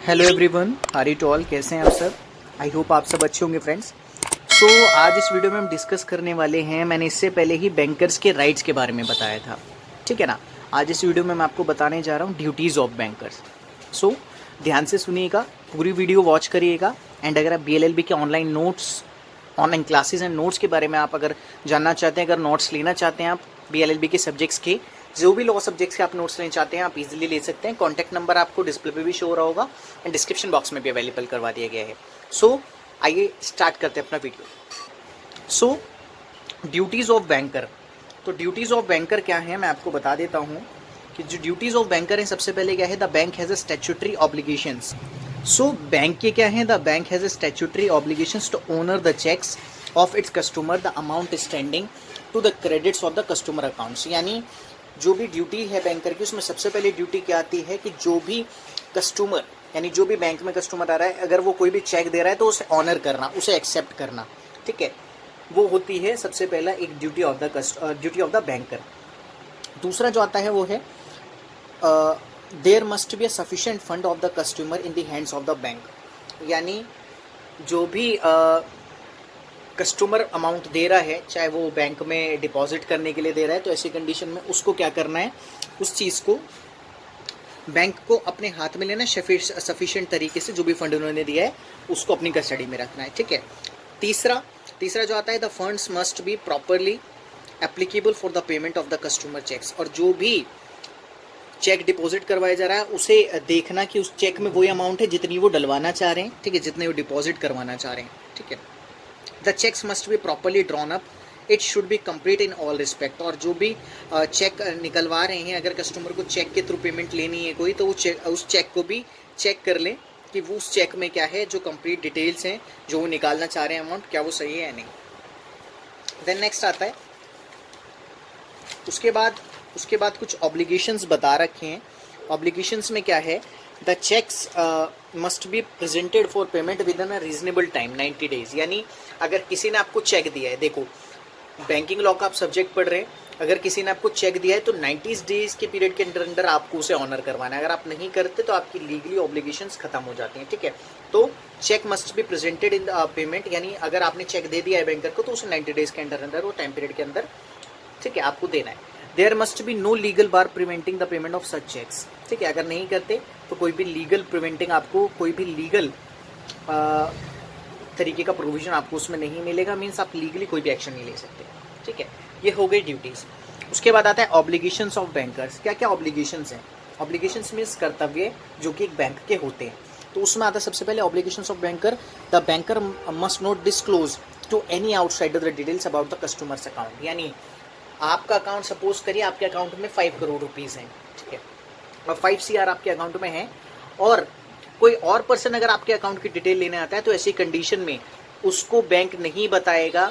Hello everyone, हारी to all. कैसे हैं आप सब? आई होप आप सब अच्छे होंगे फ्रेंड्स। आज इस वीडियो में हम डिस्कस करने वाले हैं, मैंने इससे पहले ही बैंकर्स के राइट्स के बारे में बताया था, ठीक है ना। आज इस वीडियो में मैं आपको बताने जा रहा हूँ ड्यूटीज़ ऑफ बैंकर्स। ध्यान से सुनिएगा, पूरी वीडियो वॉच करिएगा। एंड अगर आप BLLB के online notes, online classes and notes के बारे में आप अगर जानना चाहते हैं, अगर नोट्स लेना चाहते हैं आप BLLB के सब्जेक्ट्स के, जो भी लॉ सब्जेक्ट्स के आप नोट्स लेना चाहते हैं, आप इजीली ले सकते हैं। कॉन्टैक्ट नंबर आपको डिस्प्ले पे भी शो हो रहा होगा एंड डिस्क्रिप्शन बॉक्स में भी अवेलेबल करवा दिया गया है। आइए स्टार्ट करते हैं अपना वीडियो। Duties of banker. तो ड्यूटीज़ ऑफ बैंकर क्या है, मैं आपको बता देता हूँ कि जो ड्यूटीज़ ऑफ बैंकर है, सबसे पहले क्या है, the bank has a statutory obligations. Bank के क्या है, the bank has a statutory obligations to honour the cheques of its customer the amount standing to the credits of the customer accounts. यानी जो भी ड्यूटी है banker की, उसमें सबसे पहले ड्यूटी क्या आती है कि जो भी कस्टमर, यानी जो भी बैंक में कस्टमर आ रहा है, अगर वो कोई भी चेक दे रहा है तो उसे ऑनर करना, उसे एक्सेप्ट करना, ठीक है। वो होती है सबसे पहला एक ड्यूटी ऑफ द बैंकर। दूसरा जो आता है वो है there must be a sufficient fund of the customer in the hands of the bank. यानी जो भी कस्टमर अमाउंट दे रहा है, चाहे वो बैंक में डिपॉजिट करने के लिए दे रहा है, तो ऐसी कंडीशन में उसको क्या करना है, उस चीज़ को बैंक को अपने हाथ में लेना, सफिशिएंट तरीके से जो भी फंड उन्होंने दिया है उसको अपनी कस्टडी में रखना है, ठीक है। तीसरा जो आता है, the funds must be properly applicable for the payment of the customer cheques. और जो भी चेक डिपॉजिट करवाया जा रहा है, उसे देखना कि उस चेक में वही अमाउंट है जितनी वो डलवाना चाह रहे हैं, ठीक है, जितने वो डिपॉजिट करवाना चाह रहे हैं, ठीक है। The cheques must be properly drawn up, it should be complete in all respect. और जो भी चेक निकलवा रहे हैं, अगर कस्टमर को चेक के थ्रू पेमेंट लेनी है कोई, तो वो उस चेक को भी चेक कर लें कि वो उस चेक में क्या है, जो कंप्लीट डिटेल्स हैं, जो वो निकालना चाह रहे हैं अमाउंट, क्या वो सही है या नहीं। देन नेक्स्ट आता है, उसके बाद कुछ ऑब्लिगेशंस बता रखे हैं। ऑब्लिगेशंस में क्या है, the cheques must be presented for payment within a reasonable time 90 days. यानी अगर किसी ने आपको चेक दिया है, देखो बैंकिंग लॉ का आप सब्जेक्ट पढ़ रहे हैं, अगर किसी ने आपको चेक दिया है तो 90 डेज के पीरियड के अंदर आपको उसे ऑनर करवाना है। अगर आप नहीं करते तो आपकी लीगली ऑब्लिगेशंस खत्म हो जाती हैं, ठीक है। तो cheque must be presented in payment, यानी अगर आपने चेक दे दिया है बैंकर को, तो उसे 90 डेज के अंदर वो टाइम पीरियड के अंदर, ठीक है, आपको देना है। There must be no legal bar preventing the payment of such cheques, ठीक है। अगर नहीं करते तो कोई भी लीगल प्रिवेंटिंग, आपको कोई भी लीगल तरीके का प्रोविजन आपको उसमें नहीं मिलेगा। मीन्स आप लीगली कोई भी एक्शन नहीं ले सकते, ठीक है। ये हो गई ड्यूटीज़। उसके बाद आता है ऑब्लिगेशंस ऑफ बैंकर्स। क्या क्या ऑब्लिगेशंस हैं? ऑब्लिगेशंस मीन्स कर्तव्य जो कि एक बैंक के होते हैं। तो उसमें आता है सबसे पहले obligations of banker, the banker must not disclose to any outsider the details about the customers account. यानी आपका अकाउंट, सपोज करिए आपके अकाउंट में 5 करोड़ रुपीज़ हैं, ठीक है, और 5 CR आपके अकाउंट में है, और कोई और पर्सन अगर आपके अकाउंट की डिटेल लेने आता है, तो ऐसी कंडीशन में उसको बैंक नहीं बताएगा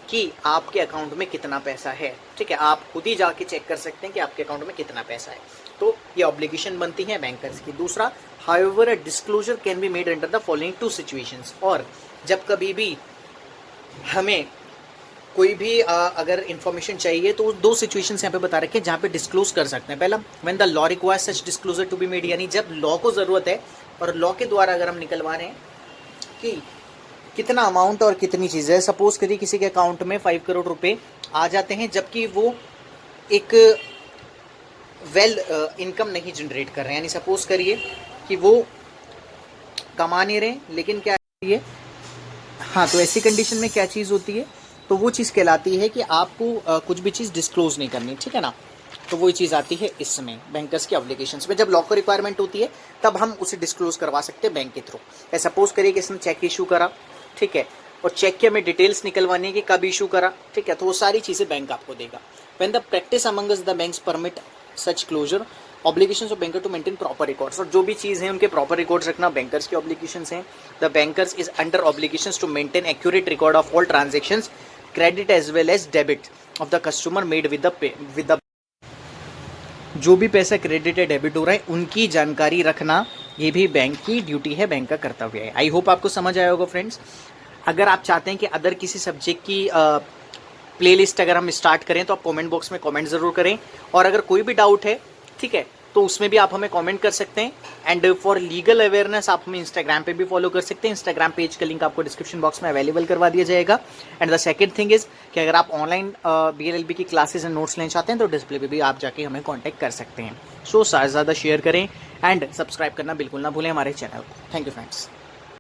कि आपके अकाउंट में कितना पैसा है, ठीक है। आप खुद ही जाके चेक कर सकते हैं कि आपके अकाउंट में कितना पैसा है। तो ये ऑब्लिगेशन बनती है बैंकर्स की। दूसरा, however a disclosure can be made under the following 2 situations. और जब कभी भी हमें कोई भी अगर इन्फॉर्मेशन चाहिए, तो 2 सिचुएशंस यहाँ पे बता रखे हैं जहाँ पे डिस्क्लोज कर सकते हैं। पहला, when the law requires such disclosure to be made, यानी जब लॉ को ज़रूरत है और लॉ के द्वारा अगर हम निकलवा रहे हैं कि कितना अमाउंट और कितनी चीज़ है। सपोज करिए किसी के अकाउंट में 5 करोड़ रुपए आ जाते हैं, जबकि वो एक वेल इनकम नहीं जनरेट कर रहे हैं। यानी सपोज करिए कि वो कमा नहीं रहे, लेकिन क्या है ये, हाँ, तो ऐसी कंडीशन में क्या चीज़ होती है, तो वो चीज़ कहलाती है कि आपको कुछ भी चीज़ डिस्क्लोज नहीं करनी, ठीक है ना। तो वही चीज़ आती है इसमें बैंकर्स की ऑब्लिगेशंस में। जब लॉ को रिक्वायरमेंट होती है तब हम उसे डिस्क्लोज करवा सकते हैं बैंक के थ्रू। सपोज करिए कि इसने चेक इशू करा, ठीक है, और चेक के हमें डिटेल्स निकलवाने की, कब इशू करा, ठीक है, तो वो सारी चीज़ें बैंक आपको देगा। When the practice among us the banks permit such closure, obligations of banker to maintain proper records. और जो भी चीज़ है उनके प्रॉपर रिकॉर्ड्स रखना बैंकर्स की ऑब्लिगेशंस हैं। The bankers is under obligations to maintain accurate record of all transactions, credit as well as debit of the customer made with the जो भी पैसा क्रेडिट या डेबिट हो रहा है उनकी जानकारी रखना, ये भी बैंक की ड्यूटी है, बैंक का कर्तव्य है। आई होप आपको समझ आया होगा फ्रेंड्स। अगर आप चाहते हैं कि अदर किसी सब्जेक्ट की प्लेलिस्ट अगर हम स्टार्ट करें, तो आप कमेंट बॉक्स में कमेंट ज़रूर करें। और अगर कोई भी डाउट है, ठीक है, तो उसमें भी आप हमें कमेंट कर सकते हैं। एंड फॉर लीगल अवेयरनेस आप हमें इंस्टाग्राम पे भी फॉलो कर सकते हैं। इंस्टाग्राम पेज का लिंक आपको डिस्क्रिप्शन बॉक्स में अवेलेबल करवा दिया जाएगा। And the second thing is कि अगर आप ऑनलाइन BLLB की क्लासेस एंड नोट्स लेना चाहते हैं तो डिस्प्ले पे भी आप जाके हमें कॉन्टैक्ट कर सकते हैं। सो ज़्यादा शेयर करें एंड सब्सक्राइब करना बिल्कुल ना भूलें हमारे चैनल को। Thank you friends.